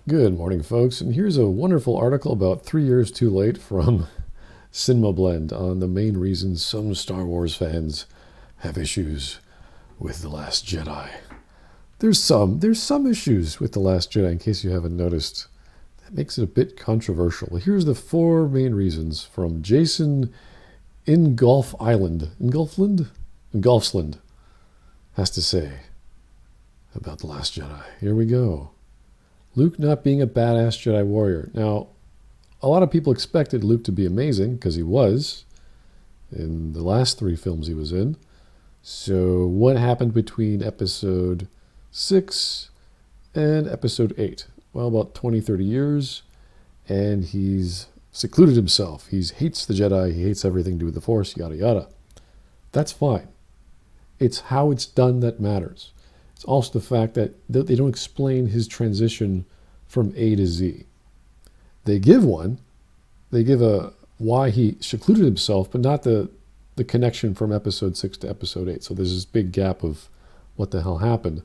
Good morning, folks, and here's a wonderful article about 3 years too late from cinemablend on the main reasons some Star Wars fans have issues with The Last Jedi. There's some issues with The Last Jedi, in case you haven't noticed. That makes it a bit controversial. Here's the 4 main reasons from Jason Ingolfsland has to say about The Last Jedi. Here we go. Luke not being a badass Jedi Warrior. Now, a lot of people expected Luke to be amazing, because he was, in the last 3 films he was in. So what happened between Episode 6 and Episode 8? Well, about 20, 30 years, and he's secluded himself. He hates the Jedi, he hates everything to do with the Force, yada yada. That's fine. It's how it's done that matters. It's also the fact that they don't explain his transition from A to Z. They give one. They give a why he secluded himself, but not the connection from Episode 6 to Episode 8. So there's this big gap of what the hell happened.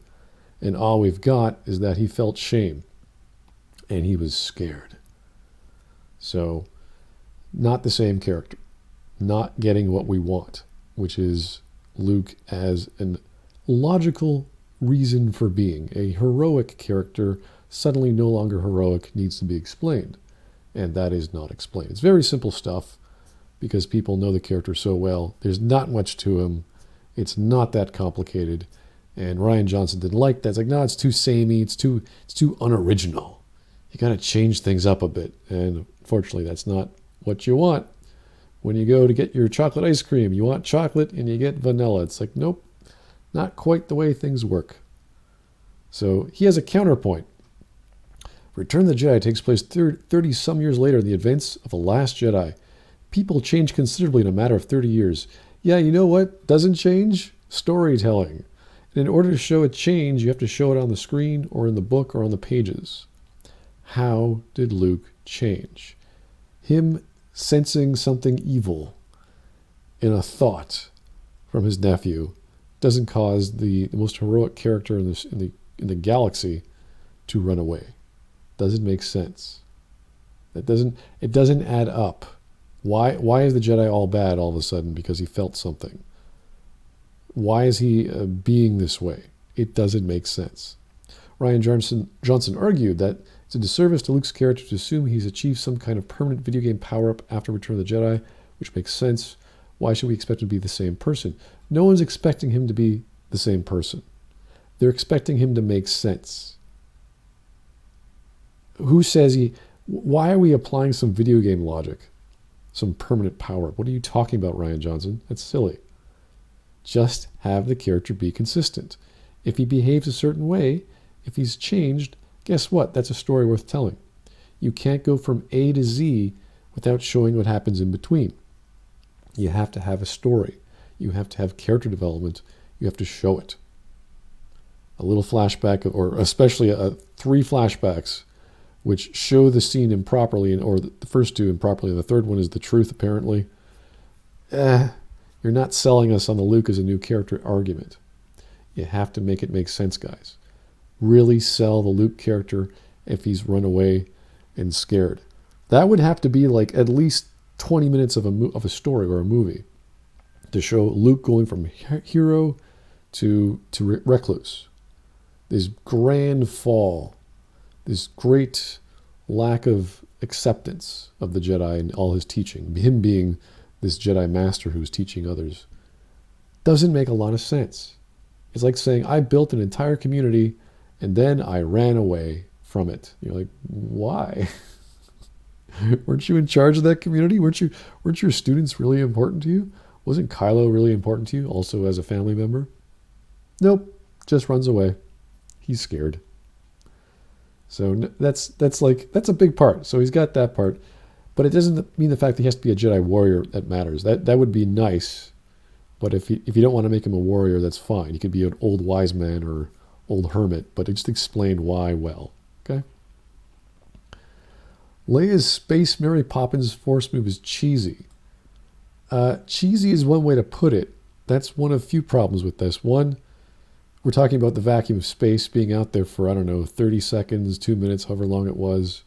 And all we've got is that he felt shame. And he was scared. So, not the same character. Not getting what we want, which is Luke as a logical reason for being. A heroic character, suddenly no longer heroic, needs to be explained. And that is not explained. It's very simple stuff because people know the character so well. There's not much to him. It's not that complicated. And Rian Johnson didn't like that. It's like, no, it's too samey. It's too unoriginal. You got to change things up a bit. And unfortunately, that's not what you want. When you go to get your chocolate ice cream, you want chocolate and you get vanilla. It's like, nope, not quite the way things work. So he has a counterpoint. Return of the Jedi takes place 30-some years later in the events of The Last Jedi. People change considerably in a matter of 30 years. Yeah, you know what doesn't change? Storytelling. And in order to show a change, you have to show it on the screen or in the book or on the pages. How did Luke change? Him sensing something evil in a thought from his nephew doesn't cause the most heroic character in the galaxy to run away. Doesn't make sense. It doesn't add up. Why is the Jedi all bad all of a sudden because he felt something? Why is he being this way? It doesn't make sense. Rian Johnson argued that it's a disservice to Luke's character to assume he's achieved some kind of permanent video game power-up after Return of the Jedi, which makes sense. Why should we expect him to be the same person? No one's expecting him to be the same person. They're expecting him to make sense. Who says why are we applying some video game logic? Some permanent power? What are you talking about, Rian Johnson? That's silly. Just have the character be consistent. If he behaves a certain way, if he's changed, guess what? That's a story worth telling. You can't go from A to Z without showing what happens in between. You have to have a story. You have to have character development. You have to show it. A little flashback, or especially 3 flashbacks, which show the scene improperly, or the first 2 improperly, and the third one is the truth, apparently. You're not selling us on the Luke as a new character argument. You have to make it make sense, guys. Really sell the Luke character if he's run away and scared. That would have to be like at least 20 minutes of a story or a movie to show Luke going from hero to recluse. This grand fall, this great lack of acceptance of the Jedi and all his teaching, him being this Jedi master who's teaching others, doesn't make a lot of sense. It's like saying, I built an entire community and then I ran away from it. You're like, why? Weren't you in charge of that community? Weren't your students really important to you? Wasn't Kylo really important to you, also as a family member? Nope, just runs away. He's scared. So that's a big part. So he's got that part, but it doesn't mean the fact that he has to be a Jedi warrior that matters. That would be nice, but if you don't want to make him a warrior, that's fine. He could be an old wise man or old hermit, but just explain why well. Okay. Leia's Space Mary Poppins Force move is cheesy. Cheesy is one way to put it. That's one of few problems with this. One, We're talking about the vacuum of space being out there for, I don't know, 30 seconds, 2 minutes, however long it was.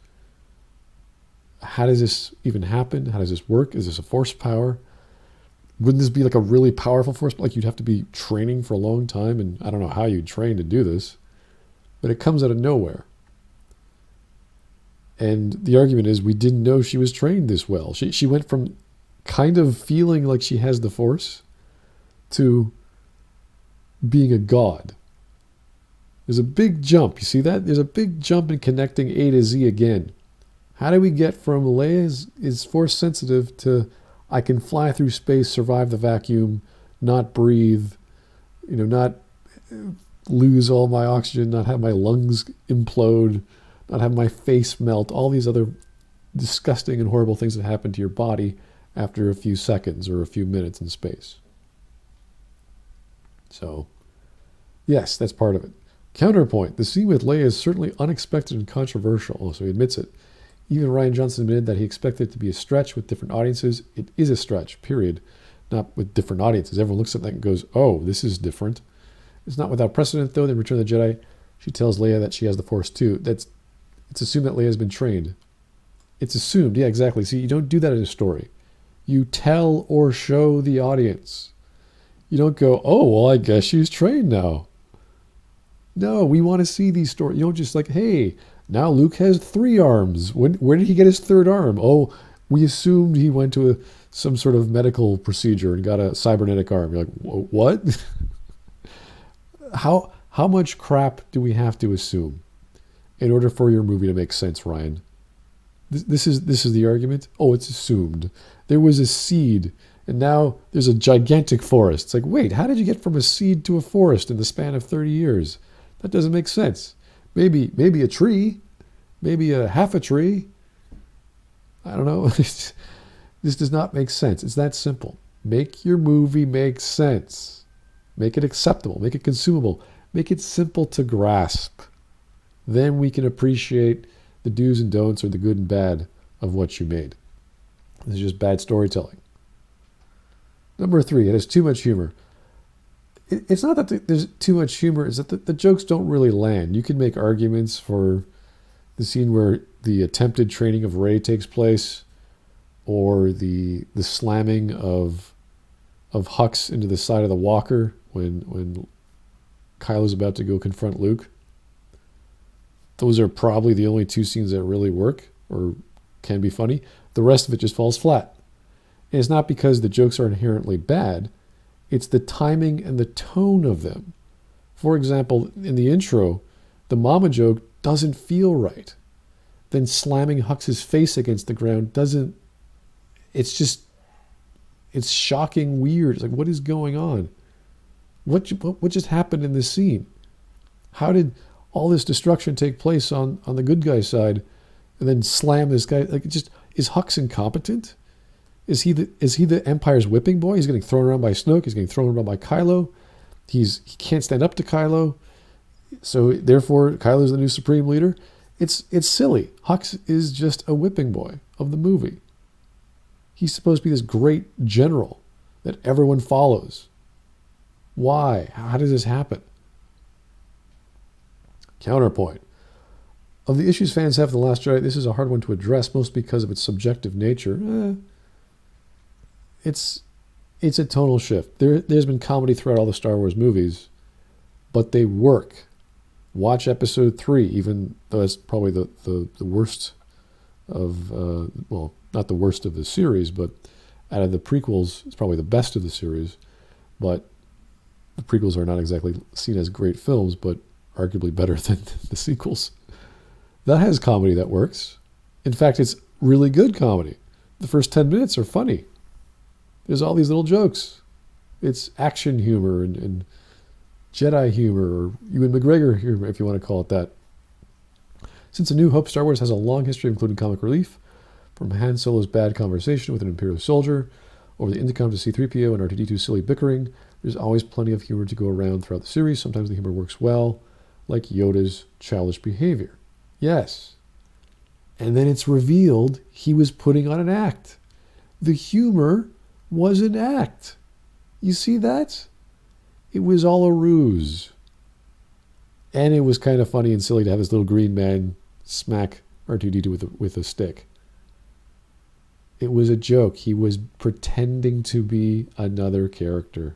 How does this even happen? How does this work? Is this a force power? Wouldn't this be like a really powerful force? Like you'd have to be training for a long time, and I don't know how you'd train to do this, but it comes out of nowhere. And the argument is we didn't know she was trained this well. She went from kind of feeling like she has the force to being a god. There's a big jump. You see that? There's a big jump in connecting A to Z again. How do we get from Leia is force sensitive to I can fly through space, survive the vacuum, not breathe, not lose all my oxygen, not have my lungs implode, not have my face melt, all these other disgusting and horrible things that happen to your body after a few seconds or a few minutes in space. So, yes, that's part of it. Counterpoint. The scene with Leia is certainly unexpected and controversial, so he admits it. Even Rian Johnson admitted that he expected it to be a stretch with different audiences. It is a stretch, period. Not with different audiences. Everyone looks at that and goes, oh, this is different. It's not without precedent, though. In Return of the Jedi, she tells Leia that she has the Force, too. It's assumed that Leia has been trained. It's assumed. Yeah, exactly. See, you don't do that in a story. You tell or show the audience. You don't go, oh, well, I guess she's trained now. No, we want to see these stories. You don't just like, hey, now Luke has 3 arms. Where did he get his 3rd arm? Oh, we assumed he went to some sort of medical procedure and got a cybernetic arm. You're like, what? How much crap do we have to assume in order for your movie to make sense, Ryan? This is the argument. Oh, it's assumed. There was a seed, and now there's a gigantic forest. It's like, wait, how did you get from a seed to a forest in the span of 30 years? That doesn't make sense. Maybe a tree, maybe a half a tree. I don't know. This does not make sense. It's that simple. Make your movie make sense. Make it acceptable. Make it consumable. Make it simple to grasp. Then we can appreciate the do's and don'ts or the good and bad of what you made. This is just bad storytelling. Number 3, it has too much humor. It's not that there's too much humor, it's that the jokes don't really land. You can make arguments for the scene where the attempted training of Rey takes place, or the slamming of Hux into the side of the walker when Kylo's about to go confront Luke. Those are probably the only 2 scenes that really work or can be funny. The rest of it just falls flat. And it's not because the jokes are inherently bad. It's the timing and the tone of them. For example, in the intro, the mama joke doesn't feel right. Then slamming Hux's face against the ground doesn't... It's shocking weird. It's like, what is going on? What just happened in this scene? How did all this destruction take place on the good guy side and then slam this guy? Like, is Hux incompetent? Is he the Empire's whipping boy? He's getting thrown around by Snoke. He's getting thrown around by Kylo. He can't stand up to Kylo. So therefore, Kylo's the new supreme leader. It's silly. Hux is just a whipping boy of the movie. He's supposed to be this great general that everyone follows. Why? How does this happen? Counterpoint. Of the issues fans have with The Last Jedi, this is a hard one to address, mostly because of its subjective nature. It's a tonal shift. There's been comedy throughout all the Star Wars movies, but they work. Watch Episode 3, even though it's probably the worst of, well, not the worst of the series, but out of the prequels, it's probably the best of the series. But the prequels are not exactly seen as great films, but arguably better than the sequels. That has comedy that works. In fact, it's really good comedy. The first 10 minutes are funny. There's all these little jokes. It's action humor and Jedi humor, or Ewan McGregor humor, if you want to call it that. Since A New Hope, Star Wars has a long history of including comic relief, from Han Solo's bad conversation with an Imperial soldier, over the intercom to C-3PO and R2-D2's silly bickering. There's always plenty of humor to go around throughout the series. Sometimes the humor works well, like Yoda's childish behavior. Yes. And then it's revealed he was putting on an act. The humor was an act. You see that? It was all a ruse. And it was kind of funny and silly to have this little green man smack R2-D2 with a stick. It was a joke. He was pretending to be another character.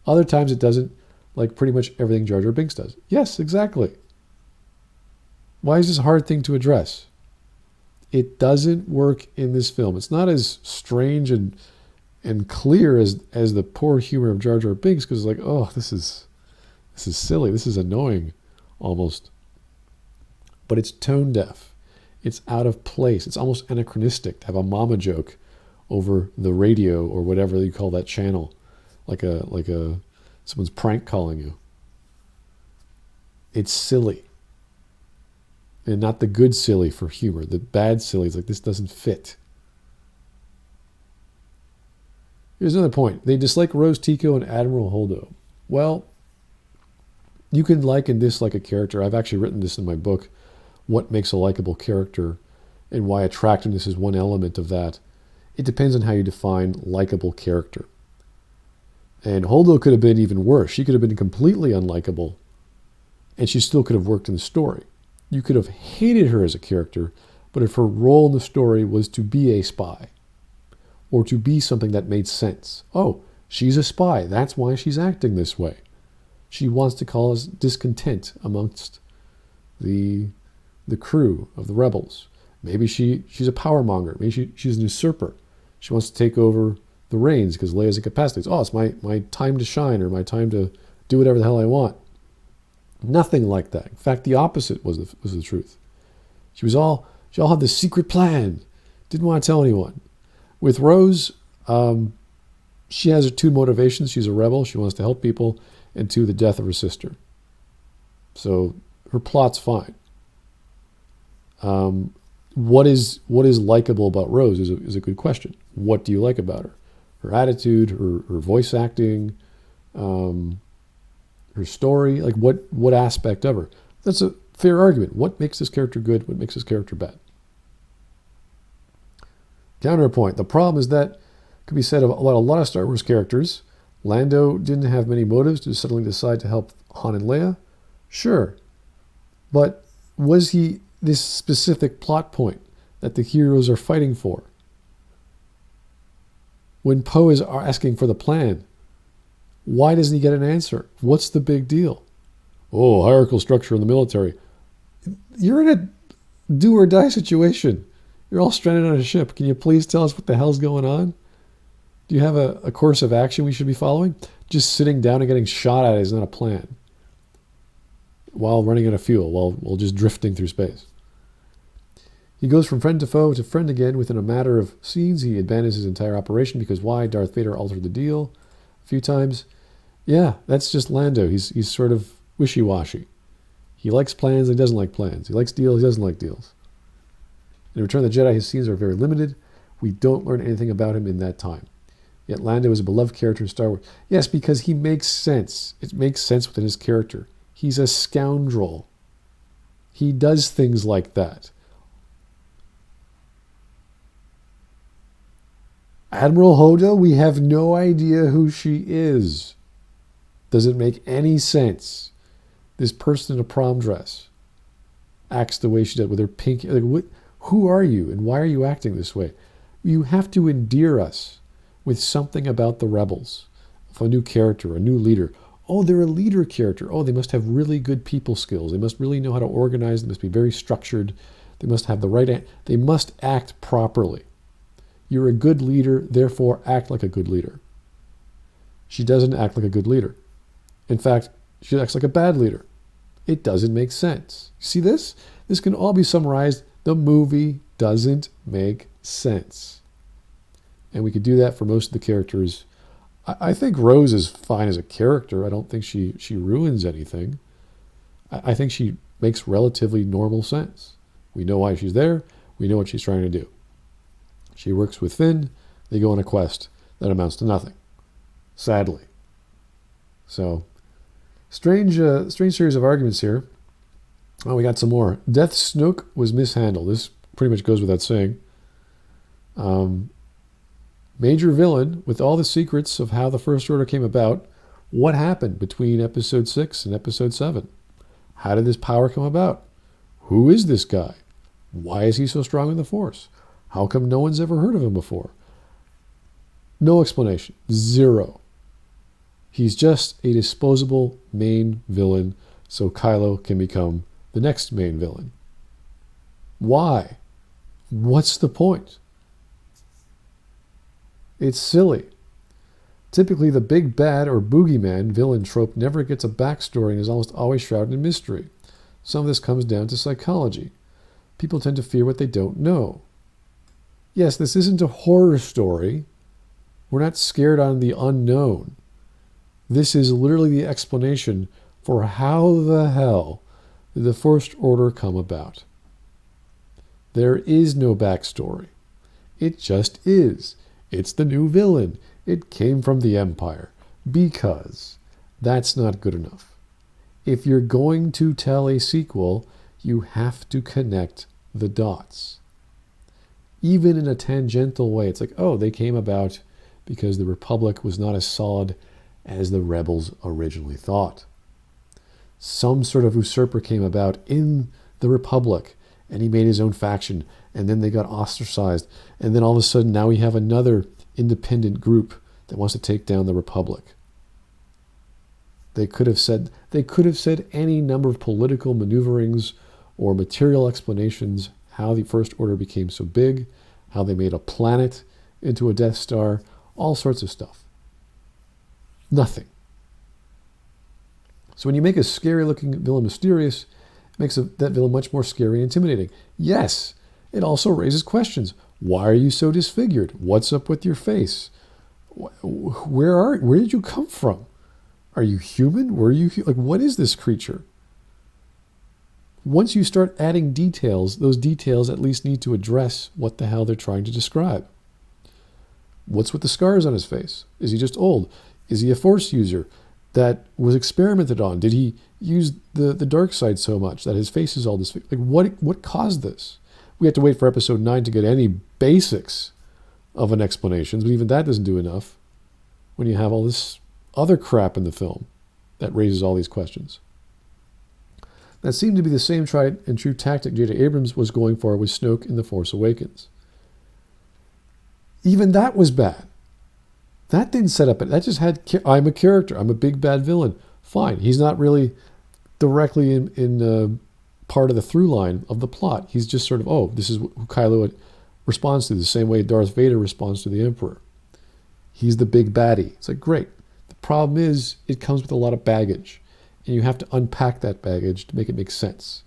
Other times it doesn't, like pretty much everything Jar Jar Binks does. Yes, exactly. Why is this a hard thing to address? It doesn't work in this film. It's not as strange and clear as the poor humor of Jar Jar Binks, because it's like, oh, this is silly. This is annoying, almost. But it's tone deaf. It's out of place. It's almost anachronistic to have a mama joke over the radio or whatever you call that channel, like someone's prank calling you. It's silly. And not the good silly for humor. The bad silly is like, this doesn't fit. Here's another point. They dislike Rose Tico and Admiral Hoda. Well, you can like and dislike a character. I've actually written this in my book, What Makes a Likable Character, and why attractiveness is one element of that. It depends on how you define likable character. And Holdo could have been even worse. She could have been completely unlikable, and she still could have worked in the story. You could have hated her as a character, but if her role in the story was to be a spy, or to be something that made sense. Oh, she's a spy. That's why she's acting this way. She wants to cause discontent amongst the crew of the rebels. Maybe she's a power monger. Maybe she's an usurper. She wants to take over the reins because Leia's incapacitated. Oh, it's my time to shine, or my time to do whatever the hell I want. Nothing like that. In fact, the opposite was the truth. She all had this secret plan. Didn't want to tell anyone. With Rose, she has her two motivations. She's a rebel. She wants to help people. And two, the death of her sister. So her plot's fine. What is likable about Rose is a good question. What do you like about her? Her attitude, her voice acting, her story. Like what aspect of her? That's a fair argument. What makes this character good? What makes this character bad? Counterpoint. The problem is that could be said about a lot of Star Wars characters. Lando didn't have many motives to suddenly decide to help Han and Leia. Sure. But was he this specific plot point that the heroes are fighting for? When Poe is asking for the plan, why doesn't he get an answer? What's the big deal? Oh, hierarchical structure in the military. You're in a do or die situation. You're all stranded on a ship. Can you please tell us what the hell's going on? Do you have a course of action we should be following? Just sitting down and getting shot at is not a plan. While running out of fuel, while just drifting through space. He goes from friend to foe to friend again within a matter of scenes. He abandons his entire operation because why? Darth Vader altered the deal a few times. Yeah, that's just Lando. He's sort of wishy-washy. He likes plans, he doesn't like plans. He likes deals, he doesn't like deals. In Return of the Jedi, his scenes are very limited. We don't learn anything about him in that time. Yet Lando is a beloved character in Star Wars. Yes, because he makes sense. It makes sense within his character. He's a scoundrel. He does things like that. Admiral Hoda, we have no idea who she is. Doesn't make any sense. This person in a prom dress acts the way she did with her pink. Like, who are you and why are you acting this way? You have to endear us with something about the rebels, of a new character, a new leader. Oh, they're a leader character. Oh, they must have really good people skills. They must really know how to organize. They must be very structured. They must have the right. They must act properly. You're a good leader, therefore act like a good leader. She doesn't act like a good leader. In fact, she acts like a bad leader. It doesn't make sense. See this? This can all be summarized. The movie doesn't make sense. And we could do that for most of the characters. I think Rose is fine as a character. I don't think she ruins anything. I think she makes relatively normal sense. We know why she's there. We know what she's trying to do. She works with Finn. They go on a quest that amounts to nothing, sadly. So, strange series of arguments here. Oh, we got some more. Death Snoke was mishandled. This pretty much goes without saying. Major villain with all the secrets of how the First Order came about. What happened between Episode 6 and Episode 7? How did this power come about? Who is this guy? Why is he so strong in the Force? How come no one's ever heard of him before? No explanation. Zero. He's just a disposable main villain so Kylo can become the next main villain. Why? What's the point? It's silly. Typically, the big bad or boogeyman villain trope never gets a backstory and is almost always shrouded in mystery. Some of this comes down to psychology. People tend to fear what they don't know. Yes, this isn't a horror story. We're not scared on the unknown. This is literally the explanation for how the hell did the First Order come about. There is no backstory. It just is. It's the new villain. It came from the Empire. Because that's not good enough. If you're going to tell a sequel, you have to connect the dots. Even in a tangential way, it's like, oh, they came about because the Republic was not as solid as the rebels originally thought. Some sort of usurper came about in the Republic, and he made his own faction, and then they got ostracized, and then all of a sudden now we have another independent group that wants to take down the Republic. They could have said any number of political maneuverings or material explanations how the First Order became so big, how they made a planet into a Death Star, all sorts of stuff. Nothing. So when you make a scary-looking villain mysterious, it makes that villain much more scary and intimidating. Yes, it also raises questions. Why are you so disfigured? What's up with your face? Where did you come from? Are you human? What is this creature? Once you start adding details, those details at least need to address what the hell they're trying to describe. What's with the scars on his face? Is he just old? Is he a Force user that was experimented on? Did he use the dark side so much that his face is all this? What caused this? We have to wait for episode 9 to get any basics of an explanation, but even that doesn't do enough when you have all this other crap in the film that raises all these questions. That seemed to be the same tried and true tactic J.J. Abrams was going for with Snoke in The Force Awakens. Even that was bad. That didn't set up it. That just had, I'm a character. I'm a big bad villain. Fine. He's not really directly in part of the through line of the plot. He's just sort of, oh, this is who Kylo responds to, the same way Darth Vader responds to the Emperor. He's the big baddie. It's like, great. The problem is it comes with a lot of baggage. And you have to unpack that baggage to make it make sense.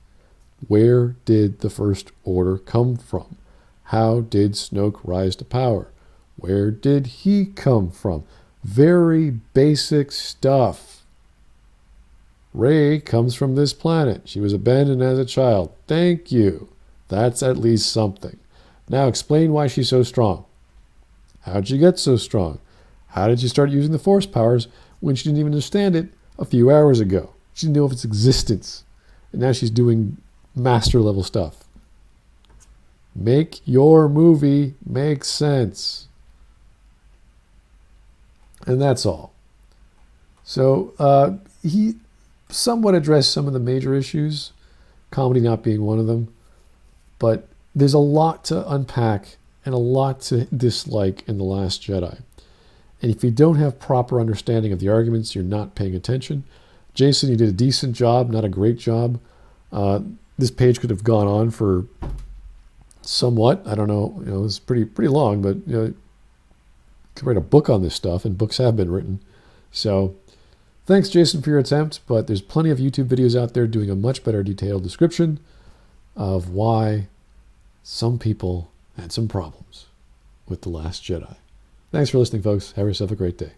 Where did the First Order come from? How did Snoke rise to power? Where did he come from? Very basic stuff. Rey comes from this planet. She was abandoned as a child. Thank you. That's at least something. Now explain why she's so strong. How'd she get so strong? How did she start using the Force powers when she didn't even understand it a few hours ago? She didn't know of its existence. And now she's doing master level stuff. Make your movie make sense. And that's all. So he somewhat addressed some of the major issues, comedy not being one of them. But there's a lot to unpack and a lot to dislike in The Last Jedi. And if you don't have proper understanding of the arguments, you're not paying attention. Jason, you did a decent job, not a great job. This page could have gone on for somewhat. I don't know. It was pretty long, but you could write a book on this stuff, and books have been written. So thanks, Jason, for your attempt. But there's plenty of YouTube videos out there doing a much better detailed description of why some people had some problems with The Last Jedi. Thanks for listening, folks. Have yourself a great day.